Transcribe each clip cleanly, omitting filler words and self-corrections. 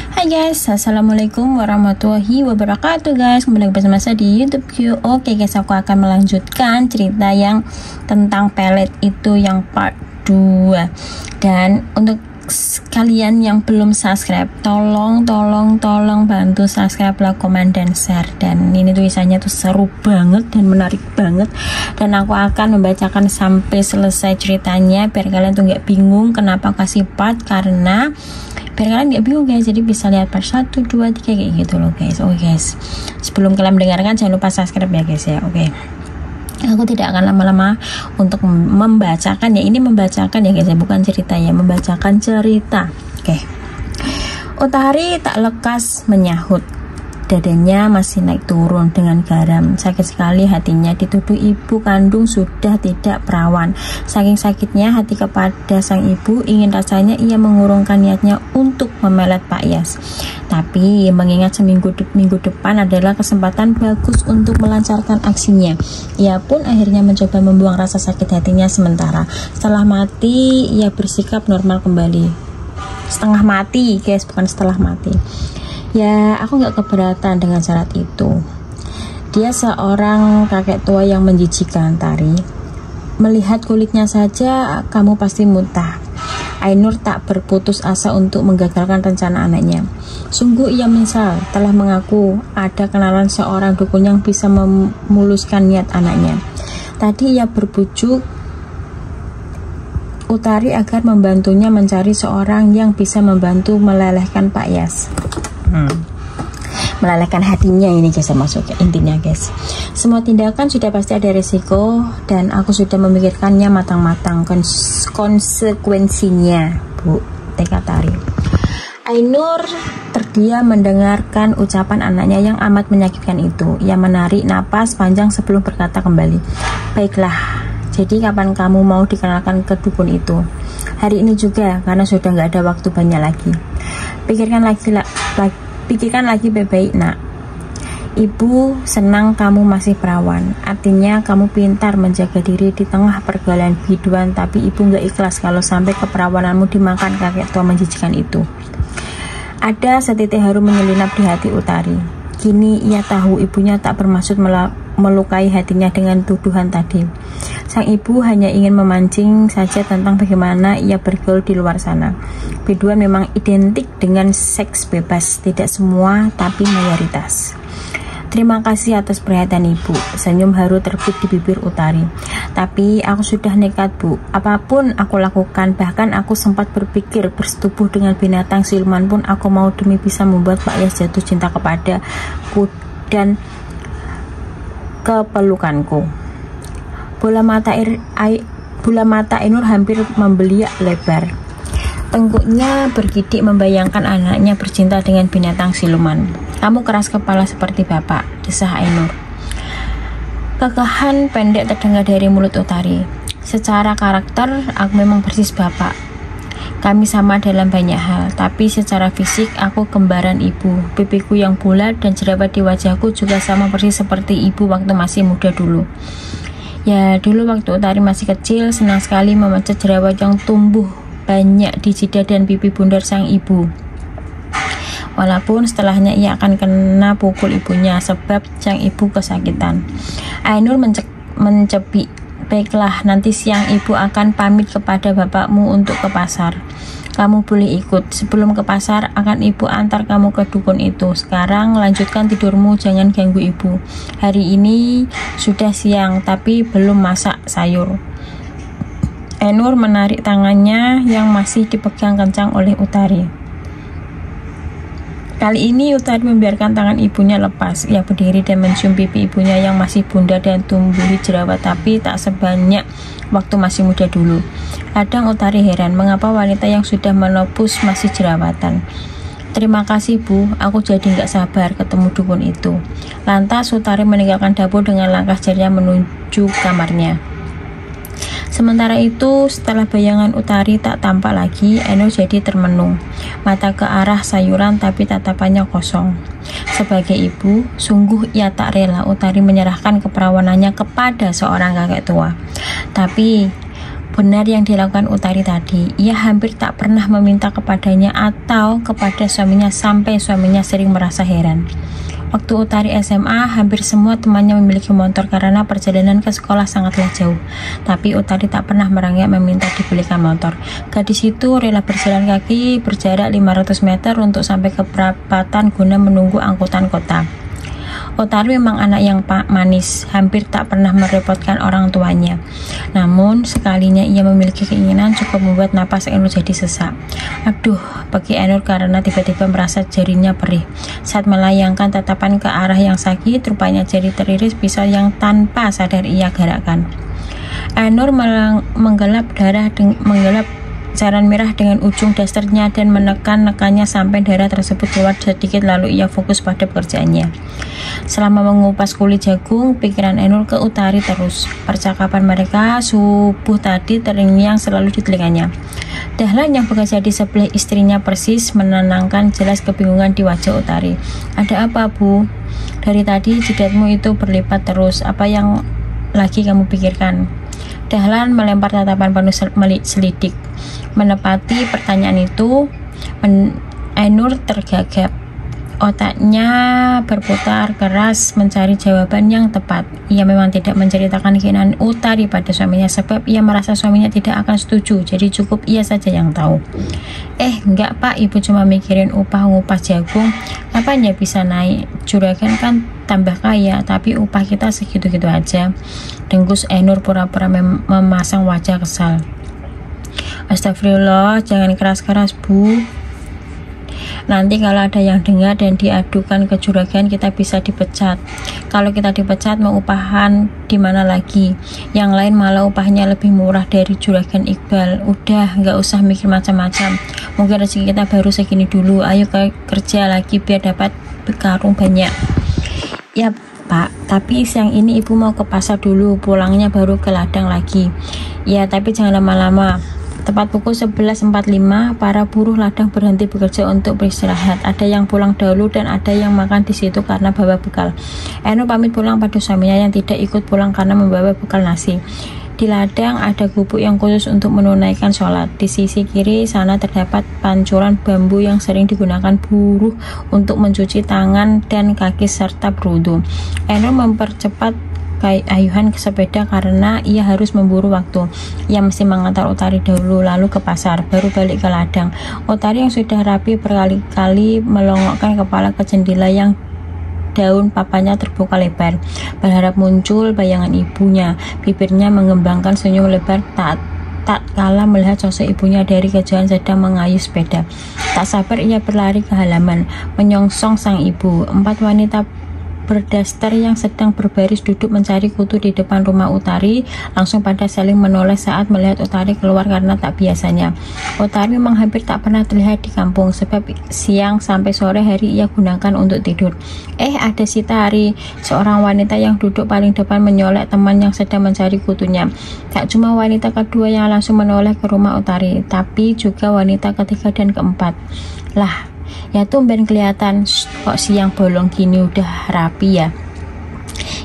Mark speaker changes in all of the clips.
Speaker 1: Hai guys, assalamualaikum warahmatullahi wabarakatuh guys. Kembali bersama saya di YouTube Q. Oke guys, aku akan melanjutkan cerita yang tentang pelet itu yang part 2. Dan untuk kalian yang belum subscribe, tolong bantu subscribe, like, komen, dan share. Dan ini tulisannya tuh seru banget dan menarik banget, dan aku akan membacakan sampai selesai ceritanya biar kalian tuh nggak bingung kenapa kasih part, karena biar kalian nggak bingung guys, jadi bisa lihat part 1, 2, 3 kayak gitu loh guys. Oke guys, sebelum kalian mendengarkan jangan lupa subscribe ya guys ya. Oke, aku tidak akan lama-lama untuk membacakan ya, ini membacakan ya guys ya, bukan cerita ya, membacakan cerita. Oke. Utari tak lekas menyahut. Dadanya masih naik turun dengan garam. Sakit sekali hatinya, dituduh ibu kandung sudah tidak perawan. Saking sakitnya hati kepada sang ibu, ingin rasanya ia mengurungkan niatnya untuk memelet Pak Yas. Tapi mengingat minggu depan adalah kesempatan bagus untuk melancarkan aksinya, ia pun akhirnya mencoba membuang rasa sakit hatinya sementara. Setelah mati, ia bersikap normal kembali. Setengah mati guys, bukan setelah mati. Ya, aku nggak keberatan dengan syarat itu. Dia seorang kakek tua yang menjijikan, Tari. Melihat kulitnya saja, kamu pasti muntah. Ainur tak berputus asa untuk menggagalkan rencana anaknya. Sungguh ia menyesal telah mengaku ada kenalan seorang dukun yang bisa memuluskan niat anaknya. Tadi ia berbujuk Utari agar membantunya mencari seorang yang bisa membantu melelehkan Pak Yas. Melelehkan hatinya ini guys, masuk intinya guys. Semua tindakan sudah pasti ada resiko, dan aku sudah memikirkannya matang-matang konsekuensinya, Bu, tekad Tari. Ainur terdiam mendengarkan ucapan anaknya yang amat menyakitkan itu. Ia menarik napas panjang sebelum berkata kembali. Baiklah, jadi kapan kamu mau dikenalkan ke dukun itu? Hari ini juga, karena sudah nggak ada waktu banyak lagi. Pikirkan lagi baik-baik nak. Ibu senang kamu masih perawan, artinya kamu pintar menjaga diri di tengah pergaulan biduan. Tapi ibu nggak ikhlas kalau sampai keperawananmu dimakan kakek tua menjijikan itu. Ada setitik haru menyelinap di hati Utari. Kini ia tahu ibunya tak bermaksud melukai hatinya dengan tuduhan tadi. Sang ibu hanya ingin memancing saja tentang bagaimana ia bergaul di luar sana. Biduan memang identik dengan seks bebas, tidak semua tapi mayoritas. Terima kasih atas perhatian ibu. Senyum haru terbit di bibir Utari. Tapi aku sudah nekat, Bu. Apapun aku lakukan, bahkan aku sempat berpikir bersetubuh dengan binatang siluman pun aku mau, demi bisa membuat Pak Yas jatuh cinta kepadaku dan kepelukanku. Bola mata Ainur hampir membeliak lebar. Tengkuknya bergidik membayangkan anaknya bercinta dengan binatang siluman. Kamu keras kepala seperti bapak, desah Ainur. Kekahan pendek terdengar dari mulut Utari. Secara karakter, aku memang persis bapak. Kami sama dalam banyak hal, tapi secara fisik aku kembaran ibu. Pipiku yang bulat dan jerawat di wajahku juga sama persis seperti ibu waktu masih muda dulu. Ya, dulu waktu Utari masih kecil, senang sekali memencet jerawat yang tumbuh banyak di jidat dan pipi bundar sang ibu. Walaupun setelahnya ia akan kena pukul ibunya sebab sang ibu kesakitan. Ainur mencebik. Baiklah, nanti siang ibu akan pamit kepada bapakmu untuk ke pasar. Kamu boleh ikut. Sebelum ke pasar akan ibu antar kamu ke dukun itu. Sekarang lanjutkan tidurmu, jangan ganggu ibu. Hari ini sudah siang tapi belum masak sayur. Ainur menarik tangannya yang masih dipegang kencang oleh Utari. Kali ini Utari membiarkan tangan ibunya lepas. Ia berdiri dan mencium pipi ibunya yang masih bundar dan tumbuhi jerawat, tapi tak sebanyak waktu masih muda dulu. Kadang Utari heran mengapa wanita yang sudah menopus masih jerawatan. Terima kasih Bu, aku jadi nggak sabar ketemu dukun itu. Lantas Utari meninggalkan dapur dengan langkah jarinya menuju kamarnya. Sementara itu, setelah bayangan Utari tak tampak lagi, Ainur jadi termenung. Mata ke arah sayuran tapi tatapannya kosong. Sebagai ibu, sungguh ia tak rela Utari menyerahkan keperawanannya kepada seorang kakek tua. Tapi Benar yang dilakukan Utari tadi. Ia hampir tak pernah meminta kepadanya atau kepada suaminya sampai suaminya sering merasa heran. Waktu Utari SMA, hampir semua temannya memiliki motor karena perjalanan ke sekolah sangatlah jauh. Tapi Utari tak pernah merengek meminta dibelikan motor. Gadis itu rela berjalan kaki berjarak 500 meter untuk sampai ke perapatan guna menunggu angkutan kota. Utari memang anak yang manis, hampir tak pernah merepotkan orang tuanya. Namun, sekalinya ia memiliki keinginan cukup membuat napas Ainur jadi sesak. Aduh, bagi Ainur karena tiba-tiba merasa jarinya perih. Saat melayangkan tatapan ke arah yang sakit, rupanya jari teriris pisau yang tanpa sadar ia gerakkan. Ainur menggelap cairan merah dengan ujung dasternya dan menekan-nekannya sampai darah tersebut keluar sedikit, lalu ia fokus pada pekerjaannya. Selama mengupas kulit jagung, pikiran Ainur ke Utari terus. Percakapan mereka subuh tadi terngiang selalu di telinganya. Dahlan yang bekerja di sebelah istrinya persis menenangkan jelas kebingungan di wajah Utari. Ada apa, Bu? Dari tadi jidatmu itu berlipat terus. Apa yang lagi kamu pikirkan? Dahlan melempar tatapan penuh selidik. Menepati pertanyaan itu, Ainur tergagap. Otaknya berputar keras mencari jawaban yang tepat. Ia memang tidak menceritakan keinginan Utari pada suaminya sebab ia merasa suaminya tidak akan setuju, jadi cukup ia saja yang tahu. Enggak Pak, Ibu cuma mikirin upah ngupas jagung. Apanya bisa naik? Juragan kan tambah kaya, tapi upah kita segitu-gitu aja. Dengkus Ainur pura-pura memasang wajah kesal. Astagfirullah, jangan keras-keras Bu. Nanti kalau ada yang dengar dan diadukan ke juragan, kita bisa dipecat. Kalau kita dipecat, mau upahan di mana lagi? Yang lain malah upahnya lebih murah dari juragan Iqbal. Udah, nggak usah mikir macam-macam. Mungkin rezeki kita baru segini dulu. Ayo kerja lagi biar dapat karung banyak. Ya Pak, tapi siang ini Ibu mau ke pasar dulu, pulangnya baru ke ladang lagi. Ya, tapi jangan lama-lama. Tepat pukul 11.45, para buruh ladang berhenti bekerja untuk beristirahat. Ada yang pulang dahulu dan ada yang makan di situ karena bawa bekal. Ainur pamit pulang pada suaminya yang tidak ikut pulang karena membawa bekal nasi. Di ladang ada gubuk yang khusus untuk menunaikan sholat. Di sisi kiri sana terdapat pancuran bambu yang sering digunakan buruh untuk mencuci tangan dan kaki serta berwudu. Ainur mempercepat ayuhan ke sepeda karena ia harus memburu waktu. Ia mesti mengantar Utari dahulu, lalu ke pasar, baru balik ke ladang. Utari yang sudah rapi berkali-kali melongokkan kepala ke jendela yang daun papanya terbuka lebar, berharap muncul bayangan ibunya. Bibirnya mengembangkan senyum lebar tak kala melihat sosok ibunya dari kejauhan sedang mengayuh sepeda. Tak sabar ia berlari ke halaman, menyongsong sang ibu. 4 wanita berdaster yang sedang berbaris duduk mencari kutu di depan rumah Utari langsung pada saling menoleh saat melihat Utari keluar karena tak biasanya. Utari memang hampir tak pernah terlihat di kampung sebab siang sampai sore hari ia gunakan untuk tidur. Ada si Tari, seorang wanita yang duduk paling depan menyolek teman yang sedang mencari kutunya. Tak cuma wanita kedua yang langsung menoleh ke rumah Utari, tapi juga wanita ketiga dan keempat. Lah, ya tumben kelihatan, kok siang bolong gini udah rapi ya.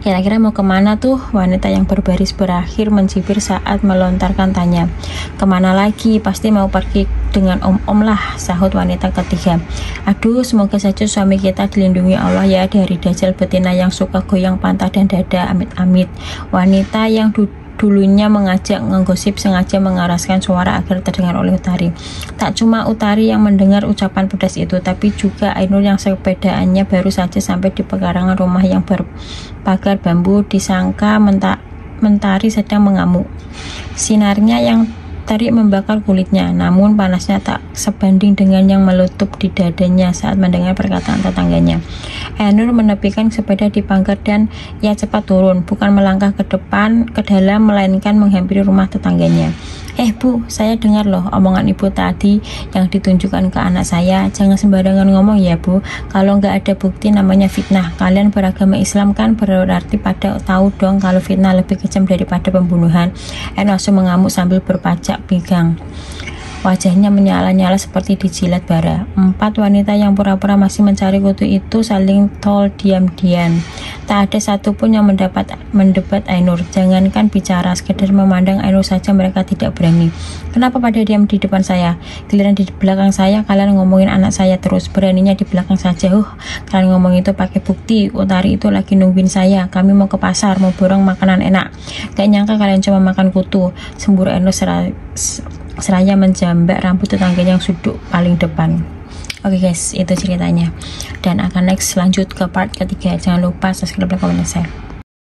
Speaker 1: Kira-kira mau kemana tuh? Wanita yang berbaris berakhir mencibir saat melontarkan tanya. Kemana lagi? Pasti mau pergi dengan om-om lah, sahut wanita ketiga. Aduh, semoga saja suami kita dilindungi Allah ya dari dajjal betina yang suka goyang pantat dan dada, amit-amit. Wanita yang dulunya mengajak menggosip sengaja mengeraskan suara agar terdengar oleh Utari. Tak cuma Utari yang mendengar ucapan pedas itu, tapi juga Ainur yang sepedaannya baru saja sampai di pekarangan rumah yang berpagar bambu. Disangka Mentari sedang mengamuk. Sinarnya yang terik membakar kulitnya, namun panasnya tak sebanding dengan yang meletup di dadanya saat mendengar perkataan tetangganya. Ainur menepikan sepeda di pagar dan ia cepat turun, bukan melangkah ke depan ke dalam, melainkan menghampiri rumah tetangganya. Bu, saya dengar loh omongan ibu tadi yang ditunjukkan ke anak saya. Jangan sembarangan ngomong ya Bu, kalau nggak ada bukti namanya fitnah. Kalian beragama Islam kan, berarti pada tahu dong kalau fitnah lebih kejam daripada pembunuhan. Langsung mengamuk sambil berpacak pinggang. Wajahnya menyala-nyala seperti dijilat bara. 4 wanita yang pura-pura masih mencari kutu itu saling tol diam-diam. Tak ada satupun yang mendebat Ainur. Jangankan bicara, sekedar memandang Ainur saja mereka tidak berani. Kenapa pada diam di depan saya? Giliran di belakang saya kalian ngomongin anak saya terus. Beraninya di belakang saja. Kalian ngomong itu pakai bukti. Utari itu lagi nungguin saya. Kami mau ke pasar, mau borong makanan enak. Gak nyangka kalian cuma makan kutu. Sembur Ainur seraya menjambak rambut tetangganya yang duduk paling depan. Oke guys, itu ceritanya. Dan akan next lanjut ke part ketiga. Jangan lupa subscribe, like, comment, dan share.